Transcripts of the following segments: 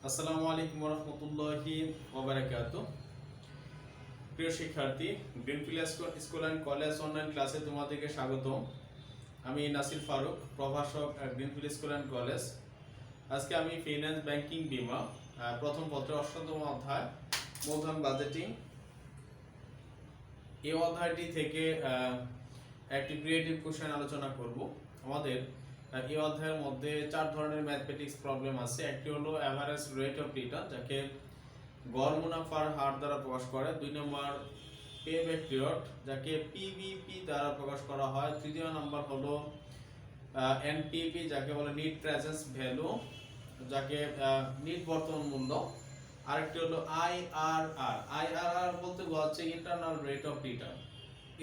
আসসালামু আলাইকুম রহমতুল্লাহি ওবারাকাতুহু। প্রিয় শিক্ষার্থী, greenfield school and college online ক্লাসে তোমাদেরকে স্বাগতম। আমি নাসির ফারুক, প্রভাষক গ্রিনফিল্ড স্কুল অ্যান্ড কলেজ। আজকে আমি ফিনান্স ব্যাংকিং বীমা প্রথম পত্রে ৮ম অধ্যায় মূলধন বাজেটিং, এই অধ্যায়টি থেকে একটি ক্রিয়েটিভ কোশ্চেন আলোচনা করব। আমাদের এই অধ্যায়ের মধ্যে 4 ধরনের ম্যাথমেটিক্স প্রবলেম আছে। একটি হলো অ্যাভারেজ রেট অফ রিটার্ন, যাকে গড় মুনাফার হার দ্বারা প্রকাশ করে। 2 নম্বর পে ব্যাক পিরিয়ড, যাকে পিবিপি দ্বারা প্রকাশ করা হয়। তৃতীয় নম্বর হলো এনপিপি, যাকে বলে নিট প্রেজেন্স ভ্যালু, যাকে নিট বর্তমান মূল্য। আরেকটি হলো আইআরআর। আইআরআর বলতে বোঝাচ্ছে ইন্টারনাল রেট অফ রিটার্ন।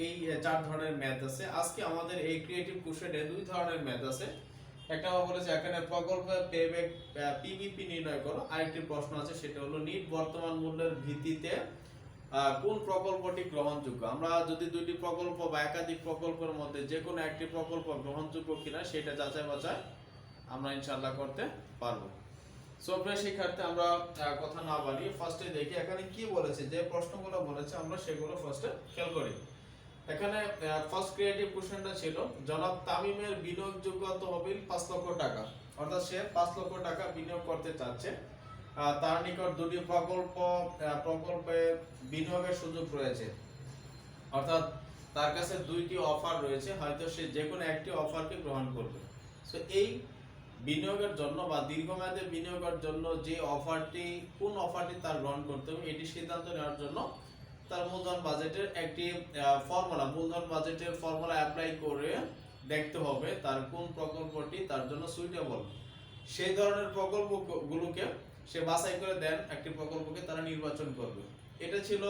এই 4 ধরনের ম্যাথ আছে। আজকে আমাদের এই ক্রিয়েটিভ কোশ্চেনে 2 ধরনের ম্যাথ আছে। একটা বলেছে এখানে প্রকল্প পেব্যাক পিবিপি নির্ণয় করো। আরেকটি প্রশ্ন আছে, সেটা হলো নিট বর্তমান মূল্যের ভিত্তিতে কোন প্রকল্পটি গ্রহণযোগ্য। আমরা যদি দুইটি প্রকল্প বা একাধিক প্রকল্পের মধ্যে যে কোনো একটি প্রকল্প গ্রহণযোগ্য কিনা সেটা যাচাই বাছাই আমরা ইনশাআল্লাহ করতে পারবো। সো প্রিয় শিক্ষার্থী, আমরা কথা না বাড়িয়ে ফার্স্টে দেখি এখানে কি বলেছে। যে প্রশ্নগুলো বলেছে আমরা সেগুলো ফার্স্টে খেয়াল করি। এখানে ফার্স্ট ক্রিয়েটিভ কোশ্চেনটা ছিল, জনাব তামিমের বিনিয়োগযোগ্য তহবিল 5 লক্ষ টাকা। অর্থাৎ সে 5 লক্ষ টাকা বিনিয়োগ করতে চাচ্ছে। তার নিকট দুটি প্রকল্পে বিনিয়োগের সুযোগ রয়েছে। অর্থাৎ তার কাছে দুইটি অফার রয়েছে, হয়তো সে যে কোনো একটি অফারকে গ্রহণ করবে। সো এই বিনিয়োগের জন্য বা দীর্ঘমেয়াদে বিনিয়োগের জন্য যে অফারটি, কোন অফারটি তার গ্রহণ করতে হবে এটি সিদ্ধান্ত নেওয়ার জন্য তার মূলধন বাজেটের একটি মূলধন বাজেটের ফর্মুলা অ্যাপ্লাই করে দেখতে হবে তার কোন প্রকল্পটি তার জন্য সুইটেবল। সেই ধরনের প্রকল্পগুলোকে সে বাছাই করে দেন, একটি প্রকল্পকে তারা নির্বাচন করবে। এটা ছিল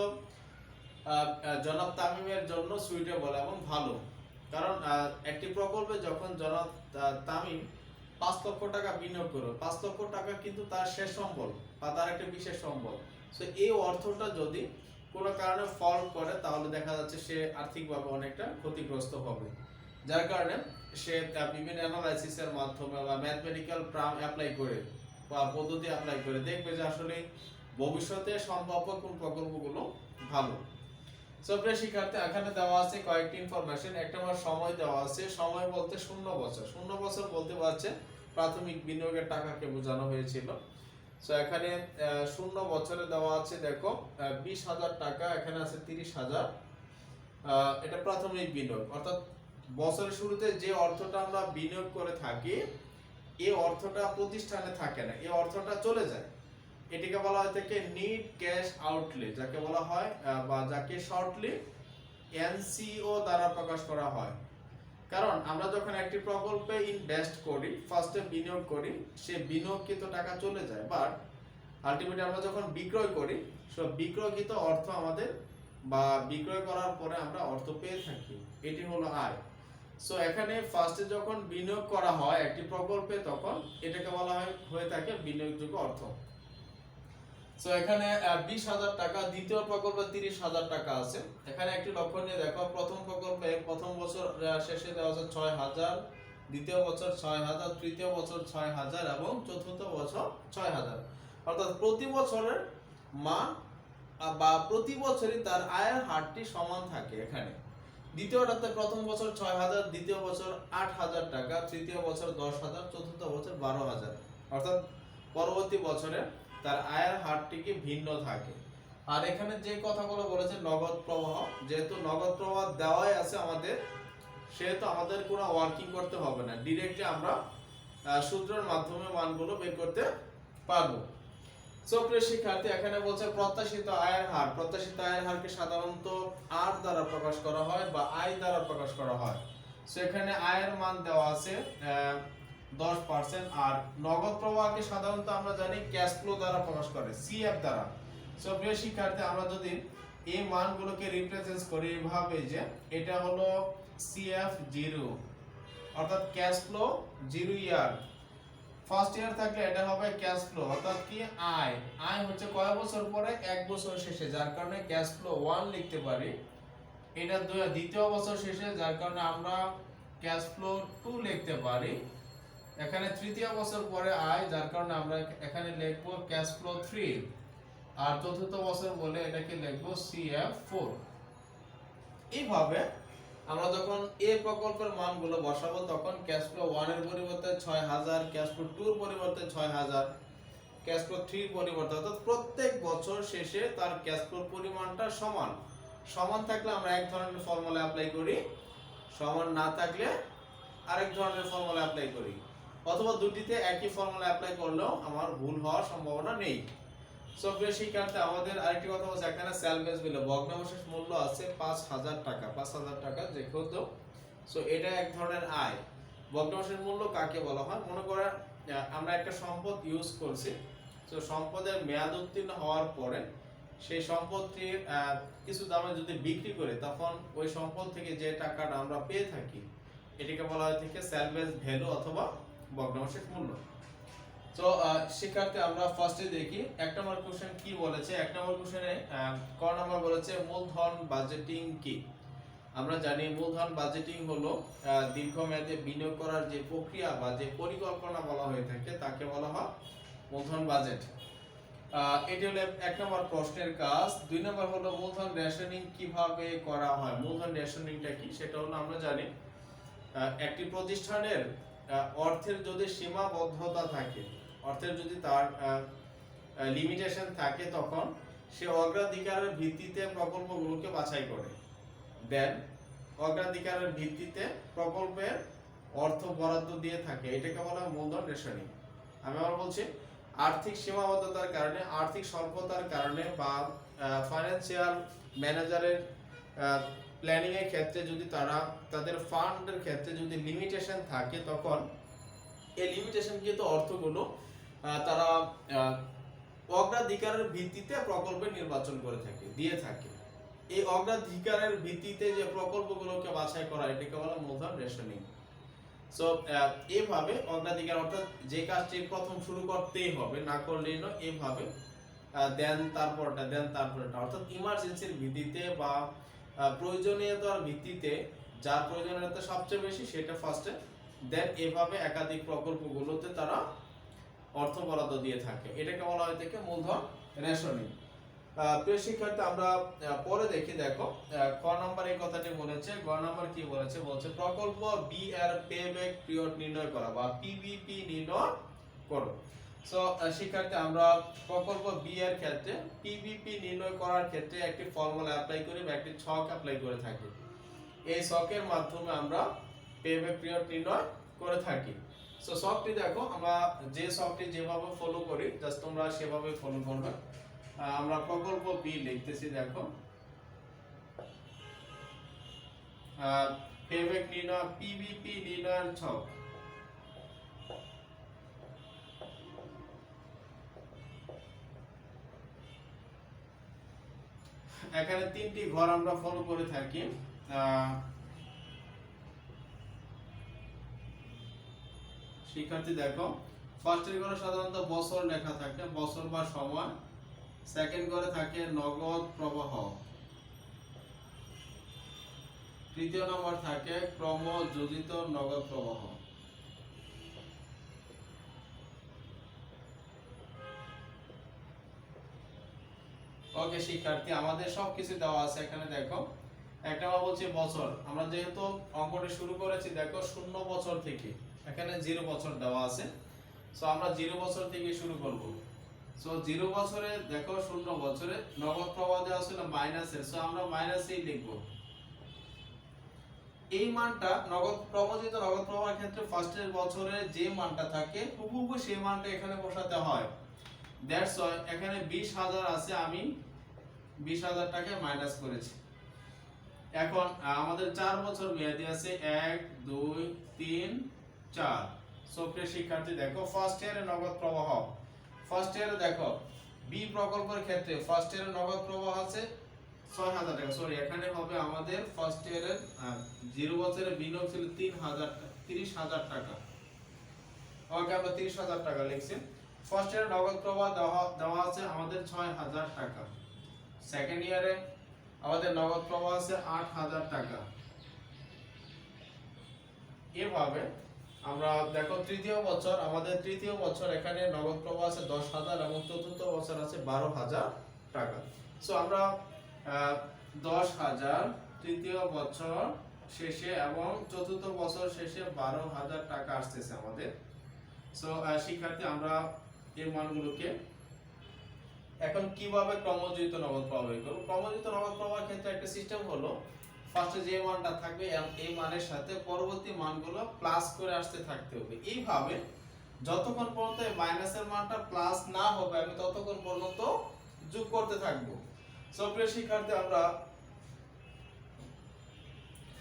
জনাব তামিমের জন্য সুইটেবল এবং ভালো। কারণ একটি প্রকল্পে যখন জনাব তামিম 5 লক্ষ টাকা বিনিয়োগ করবে, 5 লক্ষ টাকা কিন্তু তার শেষ সম্বল বা তার একটা বিশেষ সম্বল। সো এই অর্থটা যদি কোনো কারণে ফল করে তাহলে দেখা যাচ্ছে সে আর্থিকভাবে অনেকটা ক্ষতিগ্রস্ত হবে। যার কারণে সে বিভিন্ন অ্যানালাইসিসের মাধ্যমে বা ম্যাথমেটিক্যাল ট্রাম অ্যাপ্লাই করে বা পদ্ধতি অ্যাপ্লাই করে দেখবে যে আসলে ভবিষ্যতে সম্ভাব্য কোন প্রকল্পগুলো ভালো। সো প্রিয় শিক্ষার্থী, এখানে দেওয়া আছে কয়েকটি ইনফরমেশন। একটা আমার সময় দেওয়া আছে। সময় বলতে 0 বছর। 0 বছর বলতে পারছে প্রাথমিক বিনিয়োগের টাকাকে বোঝানো হয়েছিল। সো এখানে 0 বছরে দেওয়া আছে, দেখো 20,000 টাকা, এখানে আছে 30,000। এটা প্রাথমিক বিনিয়োগ। অর্থাৎ বছরের শুরুতে যে অর্থটা আমরা বিনিয়োগ করে থাকি এই অর্থটা প্রতিষ্ঠানে থাকে না, এই অর্থটা চলে যায়। এটিকে বলা হয় থেকে নিট ক্যাশ আউটলে, যাকে বলা হয় বা যাকে শর্টলি এনসিও দ্বারা প্রকাশ করা হয়। কারণ আমরা যখন একটি প্রকল্পে ইনভেস্ট করি, ফার্স্টে বিনিয়োগ করি, সে বিনিয়োগকৃত টাকা চলে যায়, বাট আলটিমেটলি আমরা যখন বিক্রয় করি সব বিক্রয়কৃত অর্থ আমাদের বা বিক্রয় করার পরে আমরা অর্থ পেয়ে থাকি। এটি হলো আয়। সো এখানে ফার্স্টে যখন বিনিয়োগ করা হয় একটি প্রকল্পে তখন এটাকে বলা হয়ে থাকে বিনিয়োগযোগ্য অর্থ। সো এখানে 20,000 টাকা, দ্বিতীয় প্রকল্পে 30,000 টাকা আছে। এখানে একটি লক্ষণীয় দেখো, প্রথম প্রকল্পে প্রথম বছর শেষে দেওয়া আছে 6,000, দ্বিতীয় বছর 6,000, তৃতীয় বছর 6,000 এবং চতুর্থ বছর 6,000। অর্থাৎ প্রতি বছরের মান বা প্রতি বছরই তার আয়ের হারটি সমান থাকে। এখানে দ্বিতীয়টাতে প্রথম বছর 6,000, দ্বিতীয় বছর 8,000 টাকা, তৃতীয় বছর 10,000, চতুর্থ বছর 12,000। অর্থাৎ পরবর্তী বছরে তার আয়ের হারটিকে ভিন্ন থাকে। আর এখানে যে কথাগুলো বলেছে নগদ প্রবাহ, যেহেতু নগদ প্রবাহ দেওয়াই আছে আমাদের, সেহেতু আমাদের কোনো ওয়ার্কিং করতে হবে না, ডিরেক্টলি আমরা সূত্রের মাধ্যমে মানগুলো বের করতে পারবো। সো প্রিয় শিক্ষার্থী, এখানে বলছে প্রত্যাশিত আয়ের হার। প্রত্যাশিত আয়ের হারকে সাধারণত আর দ্বারা প্রকাশ করা হয় বা আয় দ্বারা প্রকাশ করা হয়। সো এখানে আয়ের মান দেওয়া আছে 10%। আর নগদ প্রবাহকে সাধারণত আমরা জানি ক্যাশ ফ্লো দ্বারা প্রকাশ করে, সিএফ দ্বারা। সো প্রিয় শিক্ষার্থী, আমরা যদি এই মানগুলোকে রিপ্রেজেন্ট করি এভাবে যে এটা হলো সিএফ 0, অর্থাৎ ক্যাশ ফ্লো 0 ইয়ার। ফার্স্ট ইয়ার থাকলে এটা হবে ক্যাশ ফ্লো, অর্থাৎ কি আয়। আয় হচ্ছে কয় বছর পরে? 1 বছর শেষে, যার কারণে ক্যাশ ফ্লো 1 লিখতে পারি। এটা দ্বিতীয় বছর শেষে, যার কারণে আমরা ক্যাশ ফ্লো 2 লিখতে পারি। এখানে তৃতীয় বছর পরে আয়, যার কারণে আমরা এখানে লিখবো ক্যাশ ফ্লো 3, আর চতুর্থ বছর বলে এটাকে লিখবো CF4। এইভাবে আমরা যখন এ প্রকল্পের মানগুলো বসাবো তখন ক্যাশ ফ্লো 1 এর পরিবর্তে 6000, ক্যাশ ফ্লো 2 এর পরিবর্তে 6000, ক্যাশ ফ্লো 3 এর পরিবর্তে, অর্থাৎ প্রত্যেক বছর শেষে তার ক্যাশ ফ্লোর পরিমাণটা সমান সমান থাকলে আমরা এক ধরনের ফর্মুলা অ্যাপ্লাই করি, সমান না থাকলে আরেক ধরনের ফর্মুলা অ্যাপ্লাই করি, অথবা দুটিতে একই ফর্মুলা অ্যাপ্লাই করলেও আমার ভুল হওয়ার সম্ভাবনা নেই। সো প্রিয় শিক্ষার্থী, আমাদের আরেকটি কথা হচ্ছে এখানে সেলভেজ বিল ভগ্নাবশেষ মূল্য আছে 5000 টাকা, 5000 টাকা যে কত। সো এটা এক ধরনের আয়। ভগ্নাবশেষ মূল্য কাকে বলা হয়? মনে করেন আমরা একটা সম্পদ ইউজ করছি, তো সম্পদের মেয়াদ উত্তীর্ণ হওয়ার পরে সেই সম্পদটির কিছু দামে যদি বিক্রি করে, তখন ওই সম্পদ থেকে যে টাকাটা আমরা পেয়ে থাকি এটাকে বলা হয় থেকে সেলভেজ ভ্যালু অথবা ভগ্নাবশেষ মূল্য। তো শিক্ষার্থী, আমরা ফার্স্টে দেখি এক নম্বর কোশ্চেন কি বলেছে। এক নম্বর কোশ্চেনে ক নম্বর বলেছে মূলধন বাজেটিং কি। আমরা জানি মূলধন বাজেটিং হলো দীর্ঘমেয়াদে বিনিয়োগ করার যে প্রক্রিয়া বা যে পরিকল্পনা বলা হয়ে থাকে তাকে বলা হয় মূলধন বাজেট। এটি হলো এক নম্বর প্রশ্নের কাজ। দুই নম্বর হলো মূলধন রেশনিং কিভাবে করা হয়। মূলধন রেশনিংটা কি সেটা হলো আমরা জানি একটি প্রতিষ্ঠানের অর্থের যদি সীমাবদ্ধতা থাকে, অর্থের যদি তার লিমিটেশন থাকে, তখন সে অগ্রাধিকারের ভিত্তিতে প্রকল্পগুলোকে বাছাই করে দেন, অগ্রাধিকারের ভিত্তিতে প্রকল্পের অর্থ বরাদ্দ দিয়ে থাকে, এটাকে বলা হয় মূলধন রেশনিং। আমি আবার বলছি, আর্থিক সীমাবদ্ধতার কারণে, আর্থিক স্বল্পতার কারণে বা ফাইন্যান্সিয়াল ম্যানেজারের প্ল্যানিং এর ক্ষেত্রে যদি তারা তাদের ফান্ডের ক্ষেত্রে যদি লিমিটেশন থাকে, তখন এই লিমিটেশনকৃত অর্থগুলো তারা অগ্রাধিকারের ভিত্তিতে প্রকল্পে নির্বাচন করে থাকে, দিয়ে থাকে। এই অগ্রাধিকারের ভিত্তিতে যে প্রকল্পগুলোকে বাছাই করা এটাকে বলা মূলধন রেশনিং। সো এইভাবে অগ্রাধিকার, অর্থাৎ যে কাজটি প্রথম শুরু করতেই হবে, না করলেই নয়, এইভাবে দেন তারপরটা, দেন তারপরটা, অর্থাৎ ইমার্জেন্সির ভিত্তিতে বা প্রয়োজনীয়তার ভিত্তিতে যার প্রয়োজনীয়তা সবচেয়ে বেশি সেটা ফার্স্টে, দেন এভাবে একাধিক প্রকল্পগুলোতে তারা অর্থ বরাদ্দ দিয়ে থাকে, এটাকে বলা হয় থেকে মূলধন রেশনিং। প্রিয় শিক্ষার্থী, আমরা পরে দেখি। দেখো ক নম্বর এই কথাটি বলেছে। গ নম্বর কি বলেছে? বলছে প্রকল্প বি এর পেব্যাক পিরিয়ড নির্ণয় করা বা পিবিপি নির্ণয় করো। সো শিক্ষার্থী, আমরা প্রকল্প বি এর ক্ষেত্রে পিবিপি নির্ণয় করার ক্ষেত্রে একটি ফর্মুলা অ্যাপ্লাই করি বা একটি ছক অ্যাপ্লাই করে থাকি। এই ছকের মাধ্যমে আমরা পেব্যাক পিরিয়ড নির্ণয় করে থাকি। সো ছকটি দেখো, আমরা যে ছকটি যেভাবে ফলো করি জাস্ট তোমরা সেভাবে ফলো করবে। আমরা প্রকল্প বি লিখতেছি। দেখো পেব্যাক নির্ণয়, পিবিপি নির্ণয়ের ছক। এখানে তিনটি ঘর আমরা ফলো করে থাকি। শিক্ষার্থী দেখো, ফার্স্টের ঘরে সাধারণত বছর লেখা থাকে, বছর বা সময়। সেকেন্ড ঘরে থাকে নগদ প্রবাহ। তৃতীয় নম্বর থাকে ক্রমযোজিত নগদ প্রবাহ। ওকে শিক্ষার্থী, আমাদের সবকিছু দেওয়া আছে এখানে। দেখো একটা আমরা বলছি বছর, আমরা যেহেতু অঙ্কটা শুরু করেছি দেখো 0 বছর থেকে, এখানে 0 বছর দেওয়া আছে। সো আমরা 0 বছর থেকে শুরু করব। সো 0 বছরে দেখো 0 বছরে নগদ প্রবাহ দেওয়া ছিল মাইনাসের, সো আমরা মাইনাসই লিখব। এই মানটা নগদ প্রবাহিত নগদ প্রবাহের ক্ষেত্রে ফার্স্টের বছরে যে মানটা থাকে হুবহু সেই মানটা এখানে বসাতে হয়। দ্যাটস ওয়াই এখানে 20000 আছে, আমি 20000 টাকা মাইনাস করেছি। এখন আমাদের 4 বছর মেয়াদি আছে, 1 2 3 4। সো প্রিয় শিক্ষার্থী দেখো ফার্স্ট ইয়ারে নগদ প্রবাহ, ফার্স্ট ইয়ারে দেখো বি প্রকল্পের ক্ষেত্রে ফার্স্ট ইয়ারে নগদ প্রবাহ আছে 6000 টাকা। সরি, এখানে হবে আমাদের ফার্স্ট ইয়ারের 0 বছরের বিনিয়োগ ছিল 30000 টাকা। ওকে, আমরা 30000 টাকা লিখছি। ফার্স্ট ইয়ারে নগদ প্রবাহ দেওয়া আছে আমাদের 6000 টাকা। সেকেন্ড ইয়ারে আমাদের নগদ প্রবাহ আছে 8000 টাকা। এভাবে আমরা দেখো তৃতীয় বছর, আমাদের তৃতীয় বছর এখানে নগদ প্রবাহ আছে 10,000 এবং চতুর্থ বছর আছে 12,000 টাকা। সো আমরা 10,000 তৃতীয় বছর শেষে এবং চতুর্থ বছর শেষে 12,000 টাকা আসতেছে আমাদের। সো শিক্ষার্থী আমরা এই মানগুলোকে এখন কিভাবে ক্রমযুক্ত নগদ প্রবাহ বের করব। ক্রমযুক্ত নগদ প্রবাহের ক্ষেত্রে একটা সিস্টেম হলো, ফার্স্টে যে মানটা থাকবে এই মানের সাথে পরবর্তী মানগুলো প্লাস করে আসতে থাকতে হবে। এইভাবে যতক্ষণ পর্যন্ত এই মাইনাসের মানটা প্লাস না হবে আমি ততক্ষণ পর্যন্ত যোগ করতে থাকবো। সো প্রিয় শিক্ষার্থী আমরা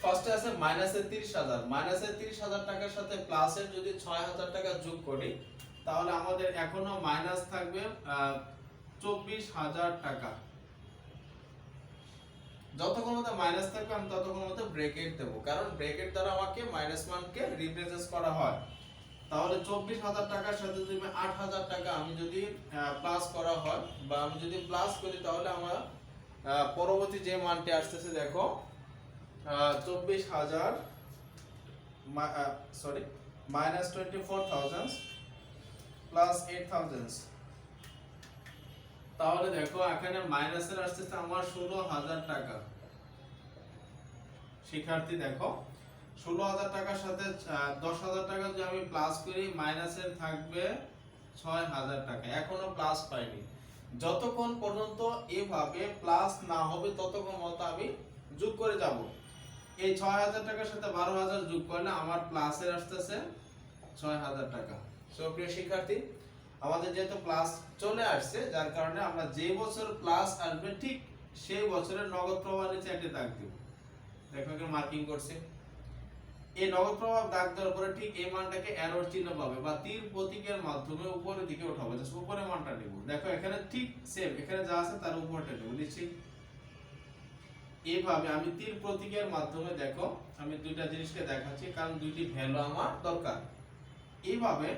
ফার্স্টে আছে মাইনাসের 30,000, মাইনাসের 30,000 টাকার সাথে প্লাসের যদি 6,000 টাকা যোগ করি তাহলে আমাদের এখনো মাইনাস থাকবে 24,000 টাকা। যতক্ষণ মধ্যে মাইনাস থাকবে আমি ততক্ষণ মধ্যে ব্র্যাকেট দেব, কারণ ব্র্যাকেট দ্বারা আমাকে মাইনাস মানকে রিপ্রেজেন্ট করা হয়। তাহলে 24,000 টাকার সাথে যদি 8,000 টাকা আমি যদি প্লাস করা হয় বা আমি যদি প্লাস করি তাহলে আমার পরবর্তী যে মানটি আসতেছে দেখো 24,000 সরি মাইনাস 24,000 প্লাস 8,000। তাহলে দেখো এখানে মাইনাসের আসতেছে আমার 16,000 টাকা। শিক্ষার্থী দেখো 16,000 টাকার সাথে 10,000 টাকা যদি আমি প্লাস করি মাইনাসের থাকবে 6,000 টাকা, এখনো প্লাস পাইনি। যতক্ষণ পর্যন্ত এভাবে প্লাস না হবে ততক্ষণ মতো আমি যোগ করে যাব। এই 6,000 টাকার সাথে 12,000 যোগ করলে আমার প্লাসের আসতেছে 6,000 টাকা। সো প্রিয় শিক্ষার্থী আমাদের যেহেতু প্লাস চলে আসছে যার কারণে আমরা যে বছর প্লাস আসবে ঠিক সেই বছরের নগদ প্রবাহ নিচে একটা দাগ দেব। দেখো এখানে মার্কিং করছে। এই নগদ প্রবাহ দাগ দেওয়ার পরে ঠিক এই মানটাকে অ্যারোর চিহ্ন পাবে বা তীর প্রতীকের মাধ্যমে উপরের দিকে উঠাবো, জাস্ট উপরের মানটা নেব। দেখো এখানে ঠিক সেম, এখানে যা আছে তার উপরটা নেব, নিচ্ছি। এইভাবে আমি তীর প্রতীকের মাধ্যমে দেখো আমি দুইটা জিনিসকে দেখাচ্ছি কারণ দুইটি ভ্যালু আমার দরকার। এইভাবে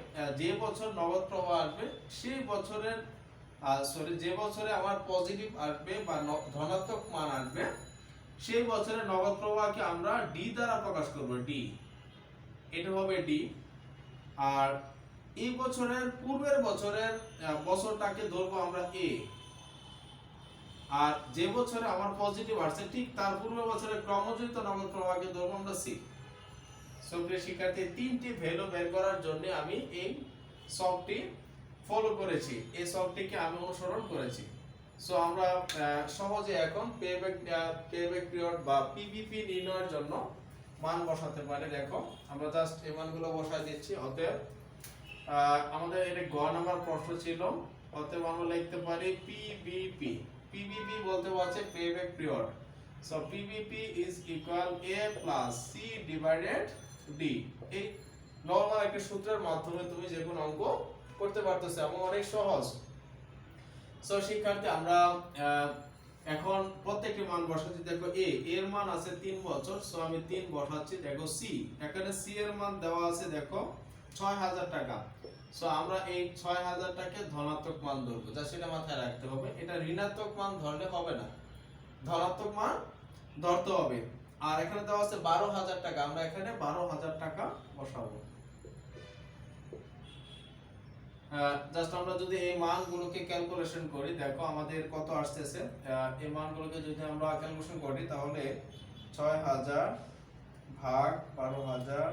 যে বছর নগদ প্রবাহ আসবে সেই বছরের যে বছরে আমার পজিটিভ আসবে বা ধনাত্মক মান আসবে সেই বছরের নগদ প্রবাহকে আমরা ডি দ্বারা প্রকাশ করব, ডি, এটা হবে ডি। আর এই বছরের পূর্বের বছরের বছরটাকে ধরবো আমরা এ। আর যে বছরে আমার পজিটিভ আসছে ঠিক তার পূর্ব বছরের ক্রমযুক্ত নগদ প্রবাহকে ধরবো আমরা সি। সুপ্রিয় শিক্ষার্থী তিনটি ভ্যালু বের করার জন্য আমি এই সবটি ফলো করেছি, এই সবটিকে আমি অনুসরণ করেছি। সো আমরা সহজে এখন পেব্যাক পিরিয়ড বা পিভিপি নির্ণয়ের জন্য মান বসাতে পারি। দেখো আমরা জাস্ট এই মানগুলো বসাই দিচ্ছি। অতএব আমাদের এটা গ নাম্বার প্রশ্ন ছিল, অতএব আমরা লিখতে পারি পিভিপি। পিভিপি বলতে পারছে payback period. So PVP is equal a plus c divided d। এই নরমাল একটা সূত্রের মাধ্যমে তুমি যে কোনো অঙ্ক করতে পারতেছো এবং অনেক সহজ। সো শিক্ষার্থী আমরা এখন প্রত্যেকটি মান বসাচ্ছি। দেখো a এর মান আছে 3 বছর, সো আমি 3 বসাচ্ছি। দেখো c, এখানে c এর মান দেওয়া আছে দেখো 6,000 টাকা। সো আমরা এই 6,000 টাকে ধনাত্মক মান ধরবো, যা সেটা মাথায় রাখতে হবে। এটা ঋণাত্মক মান ধরলে হবে না, ধনাত্মক মান ধরতে হবে। আর এখানে দেওয়া আছে 12,000 টাকা, আমরা এখানে 12,000 টাকা বসাবো। জাস্ট আমরা যদি এই মানগুলোকে ক্যালকুলেশন করি দেখো আমাদের কত আসতেছে। এই মানগুলোকে যদি আমরা ক্যালকুলেশন করি তাহলে 6,000 ভাগ 12,000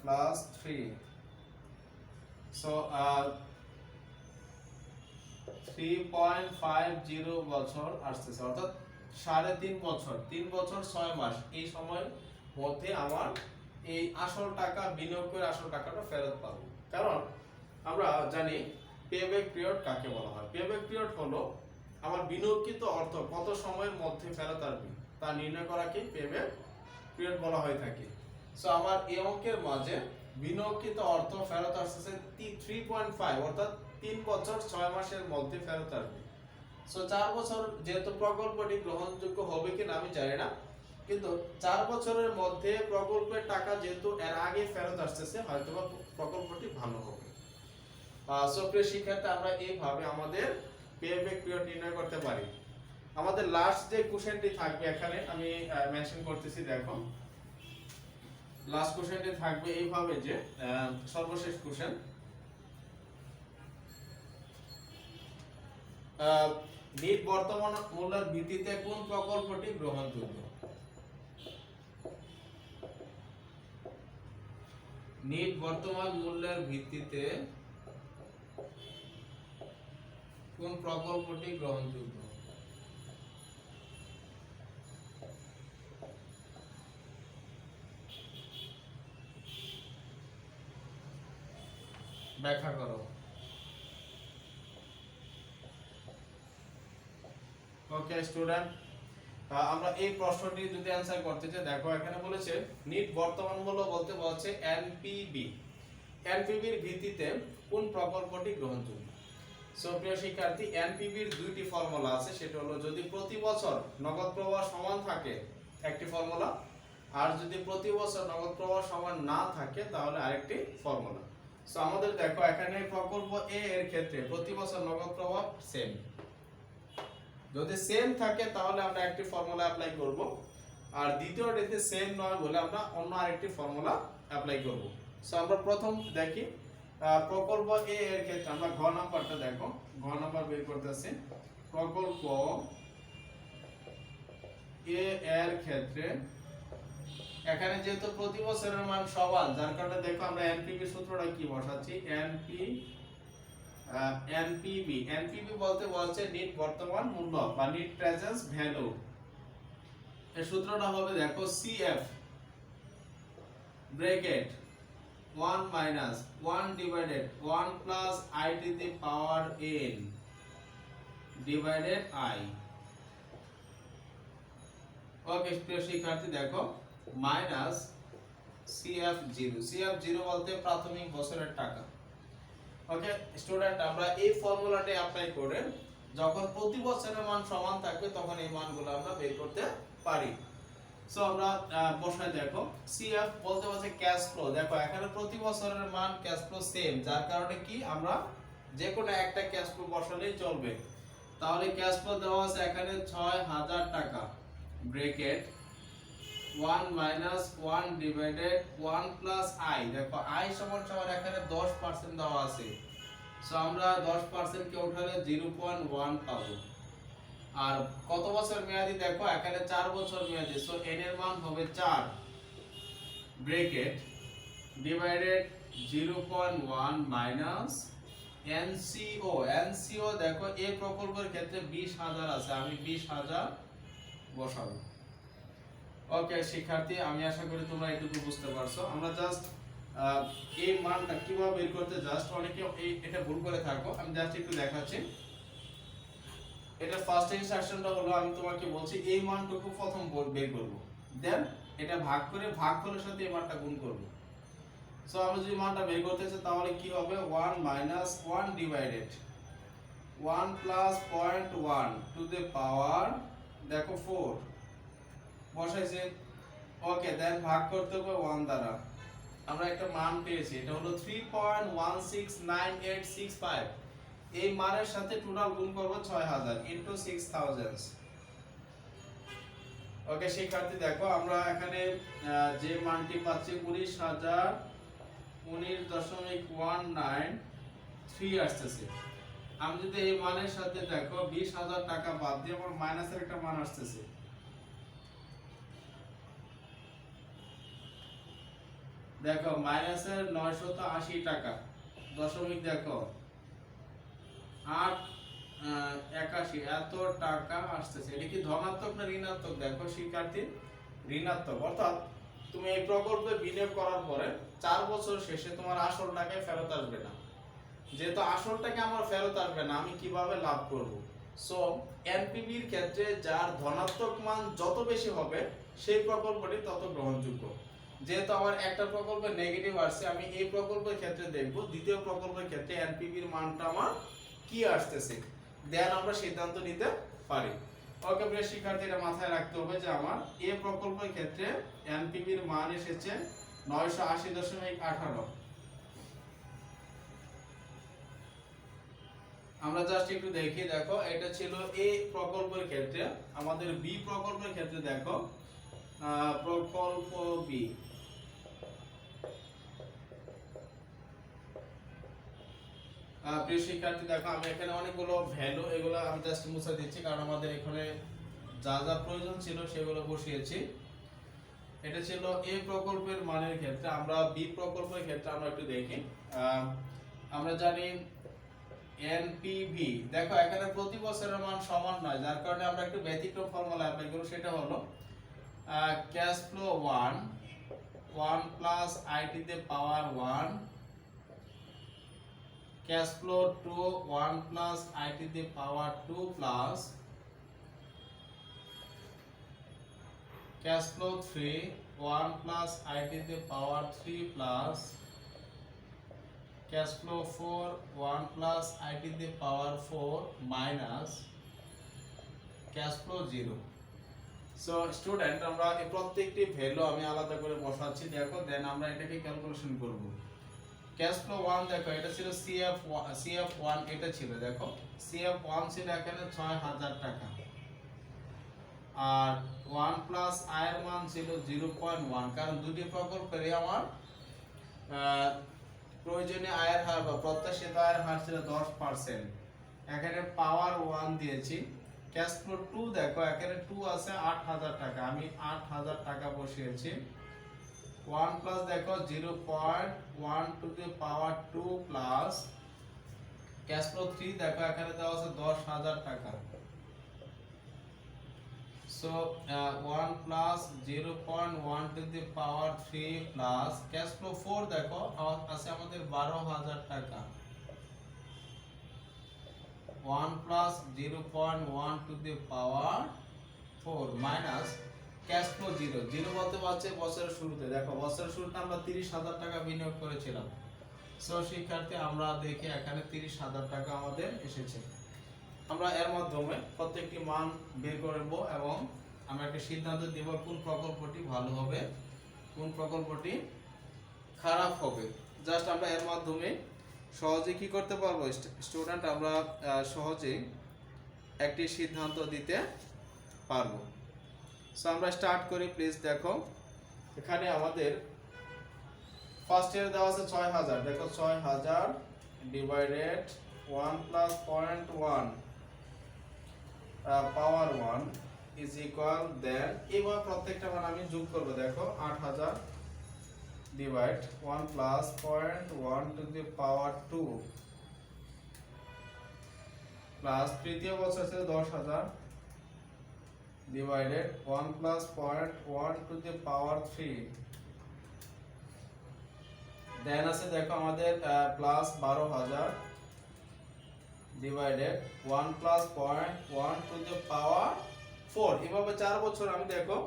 প্লাস 3, সো 3.50 বছর আসতেছে, অর্থাৎ 3.5 বছর, 3 বছর 6 মাস। এই সময়ের মধ্যে আমার এই আসল টাকা বিনিয়োগ করে আসল টাকাটা ফেরত পাবো। কারণ আমরা জানি পেব্যাক পিরিয়ড কাকে বলা হয়। পেব্যাক পিরিয়ড হলো আমার বিনিয়োগকৃত অর্থ কত সময়ের মধ্যে ফেরত আসবে তা নির্ণয় করাকে পেব্যাক পিরিয়ড বলা হয়ে থাকে। সো আমার এই অঙ্কের মাঝে বিনিয়োগকৃত অর্থ ফেরত আসছে 3.5, অর্থাৎ 3 বছর 6 মাসের মধ্যে ফেরত আসবে। সো 4 বছর যেহেতু প্রকল্পটি গ্রহণযোগ্য হবে কিনা আমি জানি না, কিন্তু 4 বছরের মধ্যে প্রকল্পের টাকা যেহেতু এর আগে ফেরত আসছে হয়তোবা প্রকল্পটি ভালো হবে। সো প্রিয় শিক্ষার্থী আমরা এইভাবে আমাদের পেব্যাক পিরিয়ড নির্ণয় করতে পারি। আমাদের লাস্ট যে কোশ্চেনটি থাকবে এখানে আমি মেনশন করতেছি। দেখো লাস্ট কোশ্চেনটি থাকবে এইভাবে যে সর্বশেষ কোশ্চেন, নিট বর্তমান মূল্যের ভিত্তিতে কোন প্রকল্পটি গ্রহণযোগ্য? নিট বর্তমান মূল্যের ভিত্তিতে কোন প্রকল্পটি গ্রহণযোগ্য? ব্যাখ্যা করো। ওকে স্টুডেন্ট, আমরা এই প্রশ্নটি যদি অ্যানসার করতে চাই, দেখো এখানে বলেছে নিট বর্তমান মূল্য বলতে বলছে এনপিবি, এনপিবির ভিত্তিতে কোন প্রকল্পটি গ্রহণযোগ্য। সো প্রিয় শিক্ষার্থী, এনপিবির দুইটি ফর্মুলা আছে, সেটা হলো যদি প্রতি বছর নগদ প্রবাহ সমান থাকে একটি ফর্মুলা, আর যদি প্রতি বছর নগদ প্রবাহ সমান না থাকে তাহলে আরেকটি ফর্মুলা। সো আমাদের দেখো এখানে প্রকল্প এ এর ক্ষেত্রে প্রতি বছর নগদ প্রবাহ সেম, যদি সেম থাকে তাহলে আমরা একটি ফর্মুলা অ্যাপ্লাই করব, আর দ্বিতীয়টিতে সেম নয় বলে আমরা অন্য আরেকটি ফর্মুলা অ্যাপ্লাই করব। সো আমরা প্রথম দেখি প্রকল্প এ এর ক্ষেত্রে আমরা ঘ নাম্বারটা দেখো, ঘ নাম্বার বের করতেছি। প্রকল্প এ এর ক্ষেত্রে এখানে যেহেতু প্রতি বছরের মান সমান, যার কারণে দেখো আমরা এনপিবি সূত্রটা কি বসাচ্ছি, এনপিবি, এনপিবি বলতে বলছে নিট বর্তমান মূল্য বা নিট প্রেজেন্স ভ্যালু। এর সূত্রটা হবে দেখো CF bracket 1 minus 1 divided 1 plus I to the power n divided I। ওকে প্রিয় শিক্ষার্থী দেখো মাইনাস CF0, CF0 বলতে প্রাথমিক বছরের টাকা। ওকে স্টুডেন্ট, আমরা এই ফর্মুলাটি অ্যাপ্লাই করে যখন প্রতি বছরের মান সমান থাকবে তখন এই মানগুলো আমরা বের করতে পারি। সো আমরা বসাই দেখো CF বলতে বলছে ক্যাশ ফ্লো, দেখো এখানে প্রতি বছরের মান ক্যাশ ফ্লো সেম, যার কারণে কি আমরা যে কোনো একটা ক্যাশ ফ্লো বসালেই চলবে। তাহলে ক্যাশ ফ্লো দেওয়া আছে এখানে 6000 টাকা bracket 1 minus 1 divided 1 plus I, দেখো I সমান সমান এখানে 10% দেওয়া আছে। সো আমরা 10% কে উঠালে 0.1 পাবো। আর কত বছর মেয়াদি দেখো এখানে 4 বছর মেয়াদি, সো n এর মান হবে 4 bracket divided 0.1 minus NCO, NCO দেখো এই প্রকল্পের ক্ষেত্রে 20000 আছে, আমি 20000 বসাবো। ওকে শিক্ষার্থী, আমি আশা করি তোমরা এটুকু বুঝতে পারছো। আমরা জাস্ট এই মানটা কিভাবে বের করতে, জাস্ট অনেকে এটা ভুল করে থাকো, আমি জাস্ট একটু দেখাচ্ছি। এটা ফার্স্ট ইনস্ট্রাকশনটা হলো আমি তোমাকে বলছি এই মানটুকু প্রথম বের করব, দেন এটা ভাগ করে ভাগফলের সাথে এই মানটা গুণ করব। সো আমরা যদি মানটা বের করতে চাই তাহলে কি হবে 1 minus 1 divided 1 plus 0.1 to the power দেখো 4 বসাইছে। ওকে দেন ভাগ করতে হবে 1 দ্বারা, আমরা একটা মান পেয়েছি, এটা হলো 3.169865। এই মানের সাথে টোটাল গুণ করব 6000 into 6000। ওকে শিক্ষার্থী দেখো আমরা এখানে যে মানটি পাচ্ছি 19.19 আসতেছে। আমি যদি এই মানের সাথে দেখো 20000 টাকা বাদ দিয়ে আমার মাইনাসের একটা মান আসতেছে, দেখো মাইনাসের 980 টাকা দশমিক দেখো 881 এত টাকা আসতেছে। এটা কি ধনাত্মক না ঋণাত্মক? দেখো শিক্ষার্থী ঋণাত্মক, অর্থাৎ তুমি এই প্রকল্পে বিনিয়োগ করার পরে 4 বছর শেষে তোমার আসল টাকা ফেরত আসবে না। যেহেতু আসল টাকা আমার ফেরত আসবে না, আমি কিভাবে লাভ করব? সো এনপিবির ক্ষেত্রে যার ধনাত্মক মান যত বেশি হবে সেই প্রকল্পটি তত গ্রহণযোগ্য। যেহেতু আমার একটা প্রকল্পে নেগেটিভ আসছে, আমি এই প্রকল্পের ক্ষেত্রে দেখব দ্বিতীয় প্রকল্পের ক্ষেত্রে এনপিবির মানটা আমার কি আসতেছে, দেন আমরা সিদ্ধান্ত নিতে পারি। ওকে প্রিয় শিক্ষার্থী, এটা মাথায় রাখতে হবে যে আমার এই প্রকল্পের ক্ষেত্রে এনপিবির মান এসেছে 980.18। আমরা জাস্ট একটু দেখি, দেখো এটা ছিল এ প্রকল্পের ক্ষেত্রে। আমাদের বি প্রকল্পের ক্ষেত্রে দেখো প্রকল্প বি, প্রিয় শিক্ষার্থী দেখো আমি এখানে অনেকগুলো ভ্যালু এগুলো আমি জাস্ট মুছে দিচ্ছি, কারণ আমাদের এখানে যা যা প্রয়োজন ছিল সেগুলো বসিয়েছি। এটা ছিল এ প্রকল্পের মানের ক্ষেত্রে। আমরা বি প্রকল্পের ক্ষেত্রে আমরা একটু দেখি। আমরা জানি এনপিভি, দেখো এখানে প্রতি বছরের মান সমান নয়, যার কারণে আমরা একটু ব্যতিক্রম ফর্মুলা অ্যাপ্লাই করব। সেটা হলো ক্যাশ ফ্লো 1 প্লাস আইটি তে পাওয়ার 1, ক্যাশ ফ্লো 2 1 প্লাস আইটি তে পাওয়ার 2 plus cash flow 3 1 plus it to the power 3 plus cash flow 4 1 plus it to the power 4 minus cash flow 0. So student আমরা এই প্রত্যেকটি value আমি আলাদা করে বসাচ্ছি, দেখো দেন আমরা এটাকে ক্যালকুলেশন করব। cash flow 1 দেখো এটা ছিল CF1 এটা ছিল, দেখো CF1 ছিল এখানে 6000 টাকা, আর 1 প্লাস আই এর মান ছিল 0.1, কারণ দুটি প্রকল্পেরই আমার প্রয়োজনীয় আয়ের হার বা প্রত্যাশিত আয়ের হার ছিল 10%। এখানে পাওয়ার 1 দিয়েছি। ক্যাশ ফ্লো 2 দেখো এখানে 2 আছে 8000 টাকা, আমি 8000 টাকা বসিয়েছি। 1 প্লাস দেখো 0.1 to the power 2 plus cash flow 3 দেখো এখানে দেওয়া আছে 10000 টাকা। So 1 plus 0.1 to the power 3 plus cash flow 4 দেখো আছে আমাদের 12000 টাকা। 1 plus 0.1 to the power 4 minus cash flow 0 বলতে পারছে বছরের শুরুতে, দেখো বছরের শুরুতে আমরা 30000 টাকা বিনিয়োগ করেছিলাম। সো শিক্ষার্থী আমরা দেখি এখানে 30000 টাকা আমাদের এসেছে। আমরা এর মাধ্যমে প্রত্যেকটি মান বের করব এবং আমরা একটা সিদ্ধান্ত দেব কোন প্রকল্পটি ভালো হবে, কোন প্রকল্পটি খারাপ হবে। জাস্ট আমরা এর মাধ্যমে সহজে কি করতে পারবো স্টুডেন্ট, আমরা সহজে একটি সিদ্ধান্ত দিতে পারবো। সো আমরা স্টার্ট করি প্লিজ। দেখো এখানে আমাদের ফার্স্ট ইয়ার দেওয়া আছে 6000, দেখো 6000 divided 1 plus 0.1 power 1 is equal then, এবার প্রত্যেকটা মান আমি যোগ করব। দেখো 8000 divide 1 plus 0.1 to the power 2 plus তৃতীয় বছর আছে 10000 divided 1 plus 0.1 to the power 3 then আছে দেখো আমাদের plus 12000 divided 1 plus 0.1 to the power 4। এভাবে 4 বছর আমি দেখো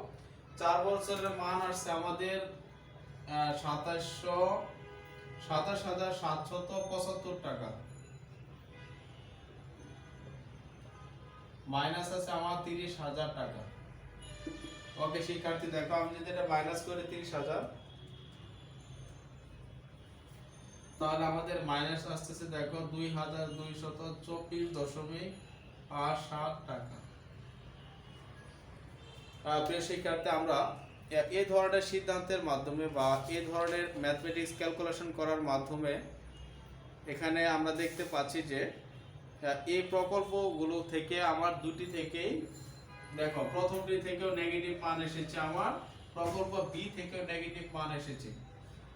4 বছরের মান আসছে আমাদের 27775 টাকা, মাইনাস আছে আমার 30000 টাকা। ওকে শিক্ষার্থী দেখো আমি যদি এটা মাইনাস করি 30000, তাহলে আমাদের মাইনাস আসতেছে দেখো 2224.87 টাকা। প্রিয় শিক্ষার্থী আমরা এই ধরনের সিদ্ধান্তের মাধ্যমে বা এই ধরনের ম্যাথমেটিক্স ক্যালকুলেশন করার মাধ্যমে এখানে আমরা দেখতে পাচ্ছি যে এই প্রকল্পগুলো থেকে আমার দুটি থেকেই দেখো প্রথমটি থেকেও নেগেটিভ মান এসেছে, আমার প্রকল্প বি থেকেও নেগেটিভ মান এসেছে।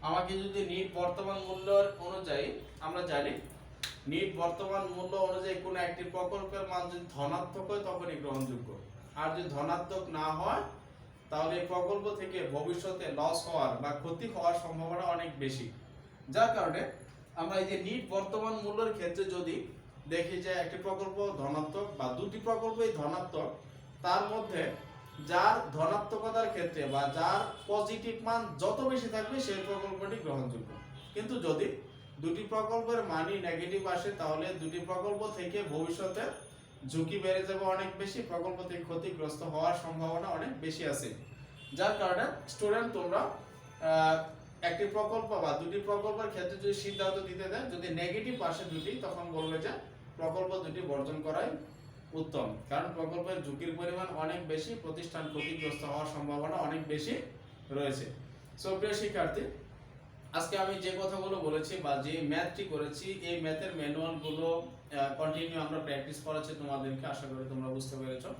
আমাকে যদি নিট বর্তমান মূল্য অনুযায়ী, আমরা জানি নিট বর্তমান মূল্য অনুযায়ী কোনো একটি প্রকল্পের মান যদি ধনাত্মক হয় তখনই গ্রহণযোগ্য, আর যদি ধনাত্মক না হয় তাহলে এই প্রকল্প থেকে ভবিষ্যতে লস হওয়ার বা ক্ষতি হওয়ার সম্ভাবনা অনেক বেশি। যার কারণে আমরা এই যে নিট বর্তমান মূল্যের ক্ষেত্রে যদি দেখি যে একটি প্রকল্প ধনাত্মক বা দুটি প্রকল্পই ধনাত্মক, তার মধ্যে যার ধনাত্মকতার ক্ষেত্রে বা যার পজিটিভ মান যত বেশি থাকবে সেই প্রকল্পটি গ্রহণযোগ্য। কিন্তু যদি দুটি প্রকল্পের মানই নেগেটিভ আসে তাহলে দুটি প্রকল্প থেকে ভবিষ্যতে ঝুঁকি বেড়ে যাবে অনেক বেশি, প্রকল্প থেকে ক্ষতিগ্রস্ত হওয়ার সম্ভাবনা অনেক বেশি আছে। যার কারণে স্টুডেন্ট তোমরা একটি প্রকল্প বা দুটি প্রকল্পের ক্ষেত্রে যদি সিদ্ধান্ত দিতে দেয়, যদি নেগেটিভ আসে দুটি, তখন বলবে যে প্রকল্প দুটি বর্জন করাই উত্তম, কারণ প্রকল্পের ঝুঁকির পরিমাণ অনেক বেশি, প্রতিষ্ঠান ক্ষতিগ্রস্ত হওয়ার সম্ভাবনা অনেক বেশি রয়েছে। সো প্রিয় শিক্ষার্থী আজকে আমি যে কথাগুলো বলেছি বা যে ম্যাথটি করেছি এই ম্যাথের ম্যানুয়ালগুলো কন্টিনিউ আমরা প্র্যাকটিস করাচ্ছি তোমাদেরকে, আশা করি তোমরা বুঝতে পেরেছো।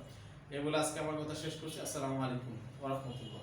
এগুলো আজকে আমার কথা শেষ করছি। আসসালামু আলাইকুম ওয়া রাহমাতুল্লাহ।